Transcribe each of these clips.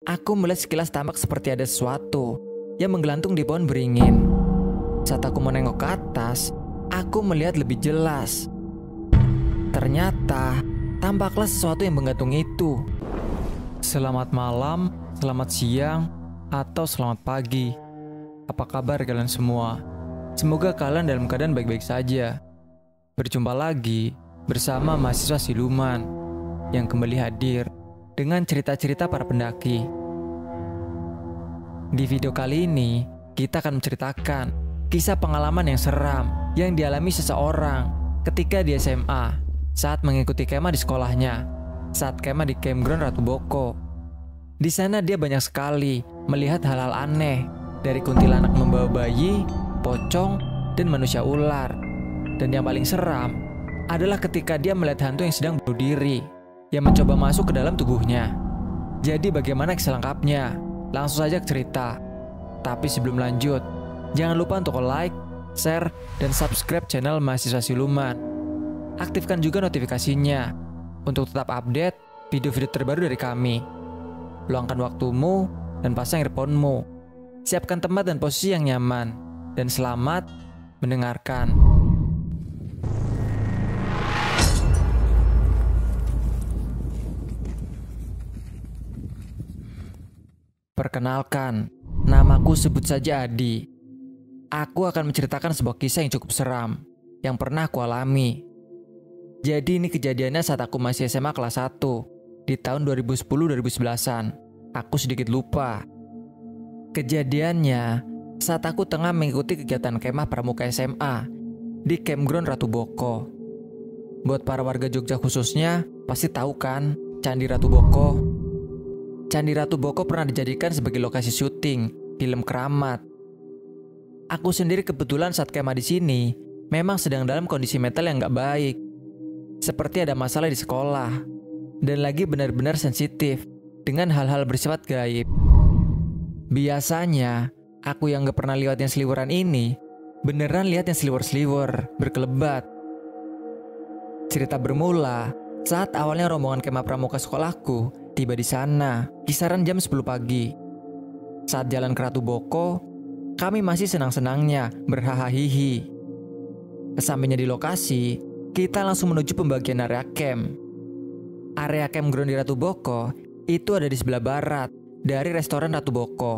Aku melihat sekilas tampak seperti ada sesuatu yang menggelantung di pohon beringin. Saat aku menengok ke atas, aku melihat lebih jelas. Ternyata tampaklah sesuatu yang menggantung itu. Selamat malam, selamat siang, atau selamat pagi. Apa kabar kalian semua? Semoga kalian dalam keadaan baik-baik saja. Berjumpa lagi bersama mahasiswa siluman yang kembali hadir dengan cerita-cerita para pendaki. Di video kali ini, kita akan menceritakan kisah pengalaman yang seram yang dialami seseorang ketika di SMA saat mengikuti kemah di sekolahnya, saat kemah di campground Ratu Boko. Di sana dia banyak sekali melihat hal-hal aneh, dari kuntilanak membawa bayi, pocong, dan manusia ular. Dan yang paling seram adalah ketika dia melihat hantu yang sedang bunuh diri, yang mencoba masuk ke dalam tubuhnya. Jadi bagaimana kisah lengkapnya? Langsung saja ke cerita. Tapi sebelum lanjut, jangan lupa untuk like, share, dan subscribe channel Mahasiswa Siluman. Aktifkan juga notifikasinya untuk tetap update video-video terbaru dari kami. Luangkan waktumu dan pasang earphone-mu. Siapkan tempat dan posisi yang nyaman. Dan selamat mendengarkan. Perkenalkan, namaku sebut saja Adi. Aku akan menceritakan sebuah kisah yang cukup seram yang pernah aku alami. Jadi ini kejadiannya saat aku masih SMA kelas 1 di tahun 2010-2011an. Aku sedikit lupa. Kejadiannya saat aku tengah mengikuti kegiatan kemah pramuka SMA di campground Ratu Boko. Buat para warga Jogja khususnya pasti tahu kan Candi Ratu Boko. Candi Ratu Boko pernah dijadikan sebagai lokasi syuting film Keramat. Aku sendiri kebetulan saat kemah di sini memang sedang dalam kondisi mental yang gak baik. Seperti ada masalah di sekolah dan lagi benar-benar sensitif dengan hal-hal bersifat gaib. Biasanya aku yang gak pernah lihat yang seliweran ini beneran lihat yang seliwer-seliwer berkelebat. Cerita bermula saat awalnya rombongan kemah pramuka sekolahku tiba di sana, kisaran jam 10 pagi. Saat jalan ke Ratu Boko, kami masih senang-senangnya berhahahihi. Sesampainya di lokasi, kita langsung menuju pembagian area camp. Area campground di Ratu Boko itu ada di sebelah barat dari restoran Ratu Boko.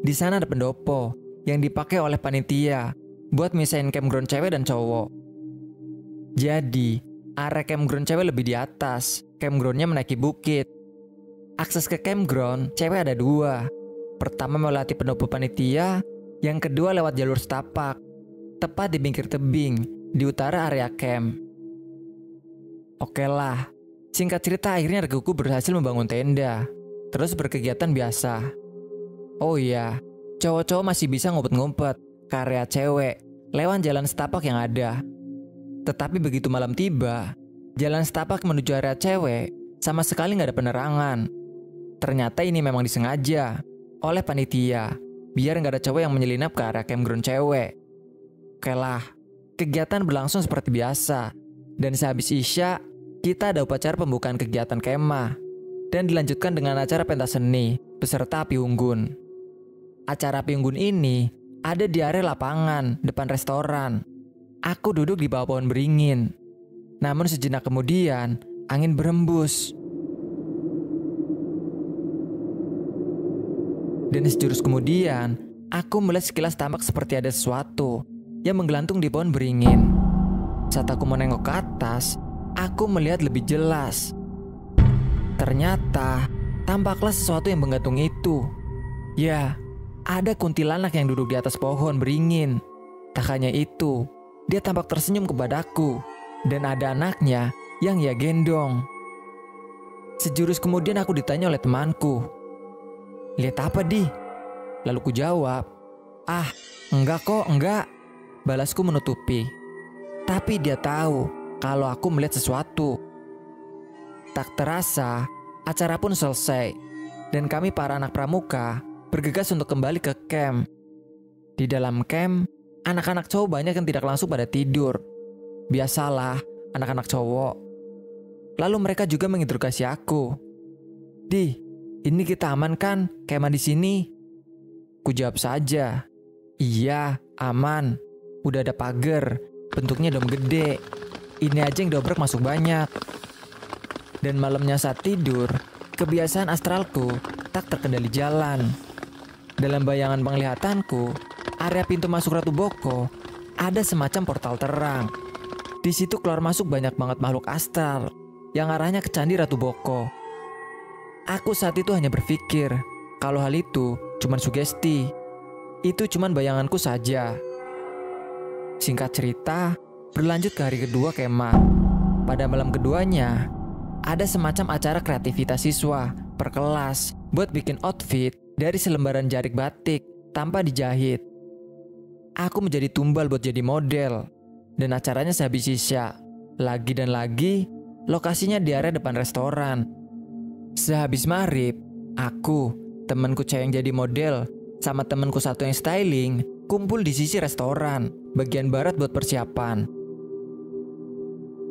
Di sana ada pendopo yang dipakai oleh panitia buat misahin campground cewek dan cowok. Jadi, area campground cewek lebih di atas, campgroundnya menaiki bukit. Akses ke campground cewek ada dua. Pertama melewati pendopo panitia, yang kedua lewat jalur setapak, tepat di pinggir tebing di utara area camp. Oke lah, singkat cerita akhirnya reguku berhasil membangun tenda, terus berkegiatan biasa. Oh iya, cowok-cowok masih bisa ngumpet-ngumpet ke area cewek lewat jalan setapak yang ada. Tetapi begitu malam tiba, jalan setapak menuju area cewek sama sekali gak ada penerangan. Ternyata ini memang disengaja oleh panitia biar gak ada cowok yang menyelinap ke area campground cewek. Oke lah, kegiatan berlangsung seperti biasa. Dan sehabis isya, kita ada upacara pembukaan kegiatan kemah dan dilanjutkan dengan acara pentas seni beserta api unggun. Acara api unggun ini ada di area lapangan depan restoran. Aku duduk di bawah pohon beringin. Namun sejenak kemudian, angin berembus. Dan sejurus kemudian, aku melihat sekilas tampak seperti ada sesuatu yang menggelantung di pohon beringin. Saat aku menengok ke atas, aku melihat lebih jelas. Ternyata, tampaklah sesuatu yang menggantung itu. Ya, ada kuntilanak yang duduk di atas pohon beringin. Tak hanya itu, dia tampak tersenyum kepadaku. Dan ada anaknya yang ia gendong. Sejurus kemudian aku ditanya oleh temanku, "Lihat apa, Di?" Lalu ku jawab, "Ah, enggak kok, enggak." Balasku menutupi. Tapi dia tahu kalau aku melihat sesuatu. Tak terasa, acara pun selesai. Dan kami para anak pramuka bergegas untuk kembali ke camp. Di dalam camp, anak-anak cowok banyak yang tidak langsung pada tidur. Biasalah, anak-anak cowok. Lalu mereka juga menginterogasi aku. "Di, Ini kita aman kan kemah di sini? Ku jawab saja, iya aman. Udah ada pagar, bentuknya dom gede. Ini aja yang dobrak masuk banyak. Dan malamnya saat tidur, kebiasaan astralku tak terkendali jalan. Dalam bayangan penglihatanku, area pintu masuk Ratu Boko ada semacam portal terang. Di situ keluar masuk banyak banget makhluk astral yang arahnya ke Candi Ratu Boko. Aku saat itu hanya berpikir kalau hal itu cuma sugesti. Itu cuma bayanganku saja. Singkat cerita, berlanjut ke hari kedua kemah. Pada malam keduanya, ada semacam acara kreativitas siswa per kelas buat bikin outfit dari selembaran jarik batik tanpa dijahit. Aku menjadi tumbal buat jadi model. Dan acaranya sehabis isya. Lagi dan lagi, lokasinya di area depan restoran. Sehabis maghrib, aku, temanku cewek yang jadi model, sama temanku satu yang styling, kumpul di sisi restoran, bagian barat buat persiapan.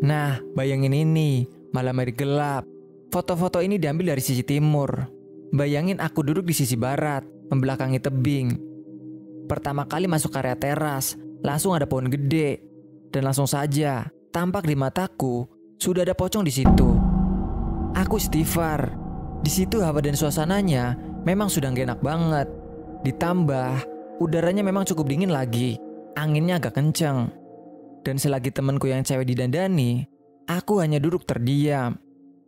Nah, bayangin ini, malam hari gelap. Foto-foto ini diambil dari sisi timur. Bayangin aku duduk di sisi barat, membelakangi tebing. Pertama kali masuk area teras, langsung ada pohon gede. Dan langsung saja, tampak di mataku, sudah ada pocong di situ. Aku istighfar. Di situ hawa dan suasananya memang sudah gak enak banget. Ditambah, udaranya memang cukup dingin lagi. Anginnya agak kenceng. Dan selagi temanku yang cewek didandani, aku hanya duduk terdiam.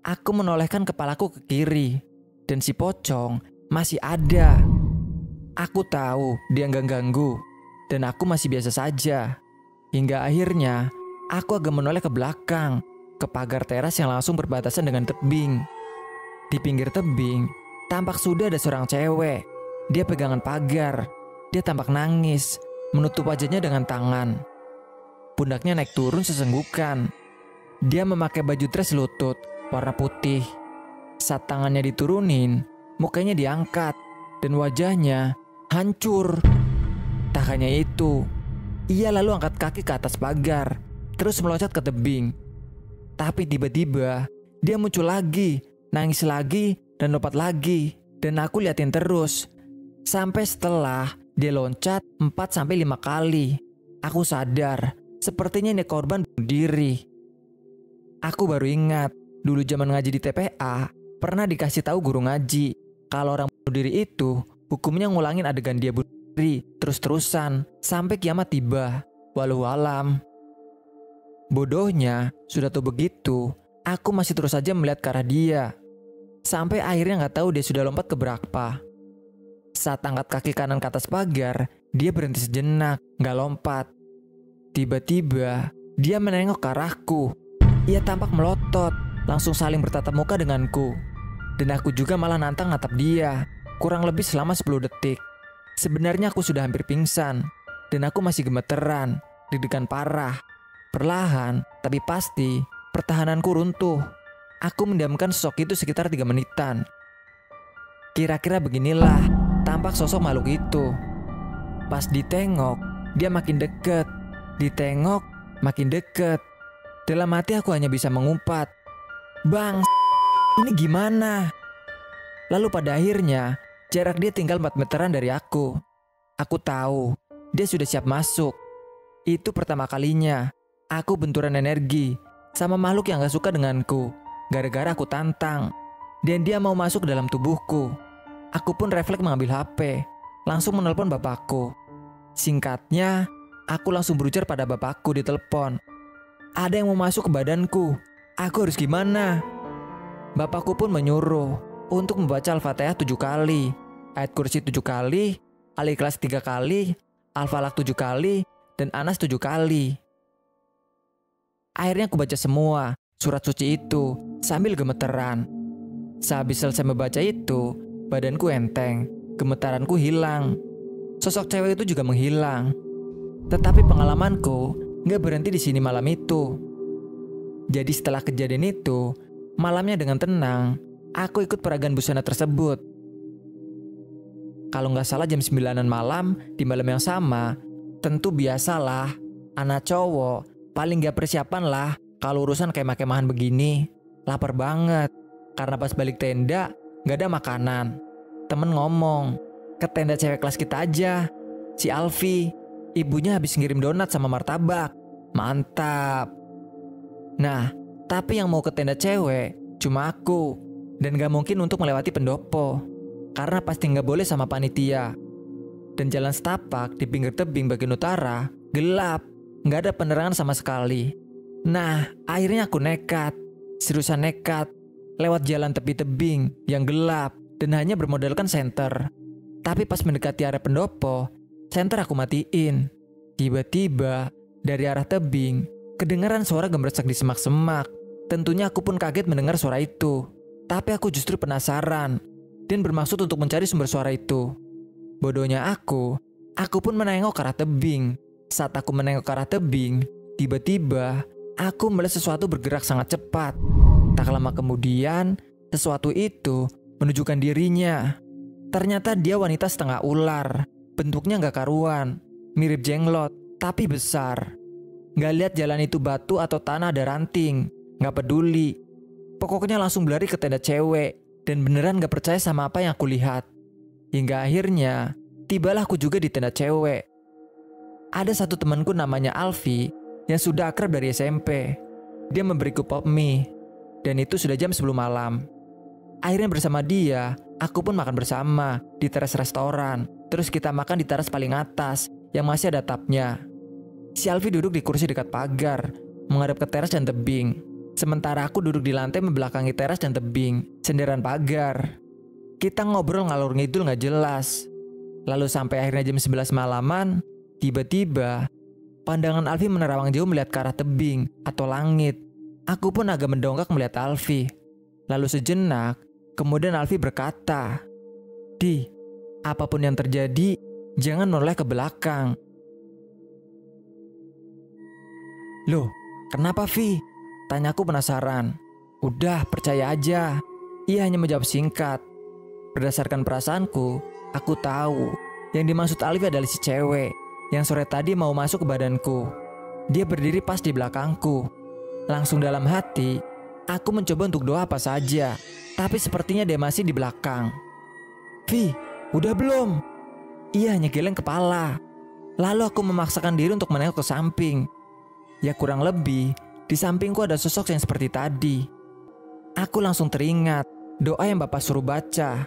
Aku menolehkan kepalaku ke kiri. Dan si pocong masih ada. Aku tahu dia gak ganggu. Dan aku masih biasa saja. Hingga akhirnya, aku agak menoleh ke belakang, ke pagar teras yang langsung berbatasan dengan tebing. Di pinggir tebing, tampak sudah ada seorang cewek. Dia pegangan pagar. Dia tampak nangis, menutup wajahnya dengan tangan. Pundaknya naik turun sesenggukan. Dia memakai baju dress lutut, warna putih. Saat tangannya diturunin, mukanya diangkat, dan wajahnya hancur. Tak hanya itu, ia lalu angkat kaki ke atas pagar, terus meloncat ke tebing. Tapi tiba-tiba, dia muncul lagi, nangis lagi, dan lompat lagi. Dan aku liatin terus. Sampai setelah dia loncat 4-5 kali. Aku sadar, sepertinya ini korban bunuh diri. Aku baru ingat, dulu zaman ngaji di TPA, pernah dikasih tahu guru ngaji, kalau orang bunuh diri itu, hukumnya ngulangin adegan dia bunuh diri terus-terusan sampai kiamat tiba. Walau alam. Bodohnya, sudah tuh begitu, aku masih terus saja melihat ke arah dia. Sampai akhirnya gak tahu dia sudah lompat ke berapa. Saat angkat kaki kanan ke atas pagar, dia berhenti sejenak, gak lompat. Tiba-tiba, dia menengok ke arahku. Ia tampak melotot, langsung saling bertatap muka denganku. Dan aku juga malah nantang natap dia, kurang lebih selama 10 detik. Sebenarnya aku sudah hampir pingsan, dan aku masih gemeteran, deg-degan parah. Perlahan, tapi pasti, pertahananku runtuh. Aku mendiamkan sosok itu sekitar 3 menitan. Kira-kira beginilah tampak sosok makhluk itu. Pas ditengok, dia makin deket. Ditengok, makin deket. Dalam hati aku hanya bisa mengumpat, "Bang, ini gimana?" Lalu pada akhirnya, jarak dia tinggal 4 meteran dari aku. Aku tahu, dia sudah siap masuk. Itu pertama kalinya, aku benturan energi sama makhluk yang gak suka denganku. Gara-gara aku tantang, dan dia mau masuk ke dalam tubuhku. Aku pun refleks mengambil HP, langsung menelpon bapakku. Singkatnya, aku langsung berujar pada bapakku di telepon. Ada yang mau masuk ke badanku, aku harus gimana? Bapakku pun menyuruh untuk membaca Al-Fatihah 7 kali, Ayat Kursi 7 kali, Al-Ikhlas 3 kali, Al-Falaq 7 kali, dan Anas 7 kali. Akhirnya aku baca semua surat suci itu sambil gemeteran. Sehabis selesai membaca itu, badanku enteng, gemetaranku hilang. Sosok cewek itu juga menghilang. Tetapi pengalamanku gak berhenti di sini malam itu. Jadi setelah kejadian itu, malamnya dengan tenang, aku ikut peragaan busana tersebut. Kalau gak salah jam 9-an malam, di malam yang sama, tentu biasalah, anak cowok paling gak persiapan lah kalau urusan kemah-kemahan begini. Lapar banget, karena pas balik tenda, gak ada makanan. Temen ngomong, ke tenda cewek kelas kita aja. Si Alfi, ibunya habis ngirim donat sama martabak. Mantap. Nah, tapi yang mau ke tenda cewek cuma aku. Dan gak mungkin untuk melewati pendopo, karena pasti gak boleh sama panitia. Dan jalan setapak di pinggir tebing bagian utara gelap, gak ada penerangan sama sekali. Nah, akhirnya aku nekat, seriusan nekat, lewat jalan tepi tebing yang gelap dan hanya bermodalkan senter. Tapi pas mendekati area pendopo, senter aku matiin. Tiba-tiba dari arah tebing kedengaran suara gemeresak di semak-semak. Tentunya aku pun kaget mendengar suara itu. Tapi aku justru penasaran dan bermaksud untuk mencari sumber suara itu. Bodohnya aku pun menengok ke arah tebing. Saat aku menengok ke arah tebing, tiba-tiba aku melihat sesuatu bergerak sangat cepat. Tak lama kemudian, sesuatu itu menunjukkan dirinya. Ternyata dia wanita setengah ular. Bentuknya gak karuan, mirip jenglot, tapi besar. Gak lihat jalan itu batu atau tanah ada ranting, gak peduli. Pokoknya langsung berlari ke tenda cewek dan beneran gak percaya sama apa yang aku lihat. Hingga akhirnya, tibalah aku juga di tenda cewek. Ada satu temanku namanya Alfi yang sudah akrab dari SMP. Dia memberiku pop mie, dan itu sudah jam 10 malam. Akhirnya bersama dia, aku pun makan bersama di teras restoran. Terus kita makan di teras paling atas yang masih ada atapnya. Si Alfi duduk di kursi dekat pagar, menghadap ke teras dan tebing. Sementara aku duduk di lantai membelakangi teras dan tebing, senderan pagar. Kita ngobrol ngalur ngidul gak jelas. Lalu sampai akhirnya jam 11 malaman, tiba-tiba pandangan Alfi menerawang jauh melihat ke arah tebing atau langit. Aku pun agak mendongak melihat Alfi. Lalu sejenak, kemudian Alfi berkata, "Di, apapun yang terjadi, jangan menoleh ke belakang." "Loh, kenapa Vi?" Tanyaku penasaran. "Udah, percaya aja." Ia hanya menjawab singkat. Berdasarkan perasaanku, aku tahu yang dimaksud Alfi adalah si cewek yang sore tadi mau masuk ke badanku. Dia berdiri pas di belakangku. Langsung dalam hati, aku mencoba untuk doa apa saja, tapi sepertinya dia masih di belakang. "Vi, udah belum?" Ia hanya geleng kepala. Lalu aku memaksakan diri untuk menengok ke samping. Ya kurang lebih, di sampingku ada sosok yang seperti tadi. Aku langsung teringat doa yang Bapak suruh baca.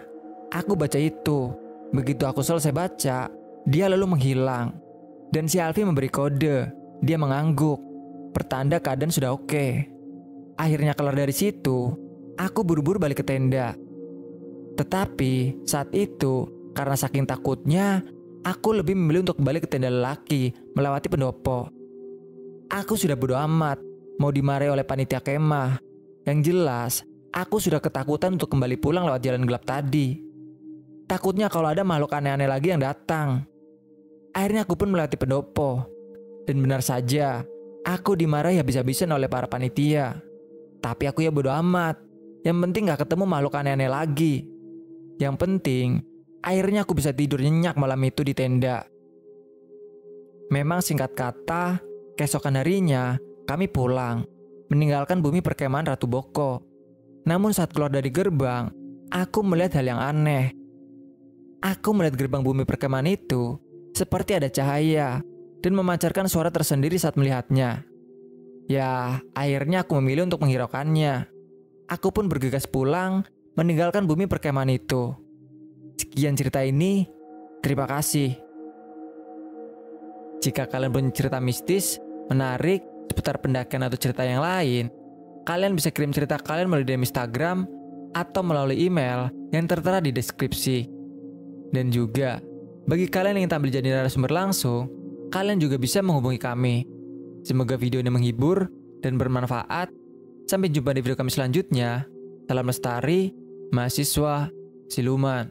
Aku baca itu. Begitu aku selesai baca, dia lalu menghilang. Dan si Alfi memberi kode. Dia mengangguk, pertanda keadaan sudah oke. Akhirnya keluar dari situ, aku buru-buru balik ke tenda. Tetapi saat itu, karena saking takutnya, aku lebih memilih untuk kembali ke tenda lelaki, melewati pendopo. Aku sudah bodo amat, mau dimarahi oleh panitia kemah. Yang jelas, aku sudah ketakutan untuk kembali pulang lewat jalan gelap tadi. Takutnya kalau ada makhluk aneh-aneh lagi yang datang. Akhirnya aku pun melewati pendopo. Dan benar saja, aku dimarahi habis-habisan oleh para panitia. Tapi aku ya bodo amat. Yang penting gak ketemu makhluk aneh-aneh lagi. Yang penting, akhirnya aku bisa tidur nyenyak malam itu di tenda. Memang singkat kata, keesokan harinya kami pulang, meninggalkan bumi perkemahan Ratu Boko. Namun saat keluar dari gerbang, aku melihat hal yang aneh. Aku melihat gerbang bumi perkemahan itu seperti ada cahaya dan memancarkan suara tersendiri saat melihatnya. Ya, akhirnya aku memilih untuk menghiraukannya. Aku pun bergegas pulang, meninggalkan bumi perkemahan itu. Sekian cerita ini, terima kasih. Jika kalian punya cerita mistis, menarik, seputar pendakian atau cerita yang lain, kalian bisa kirim cerita kalian melalui DM Instagram atau melalui email yang tertera di deskripsi. Dan juga, bagi kalian yang ingin tampil jadi narasumber langsung, kalian juga bisa menghubungi kami. Semoga video ini menghibur dan bermanfaat. Sampai jumpa di video kami selanjutnya. Salam lestari, mahasiswa siluman.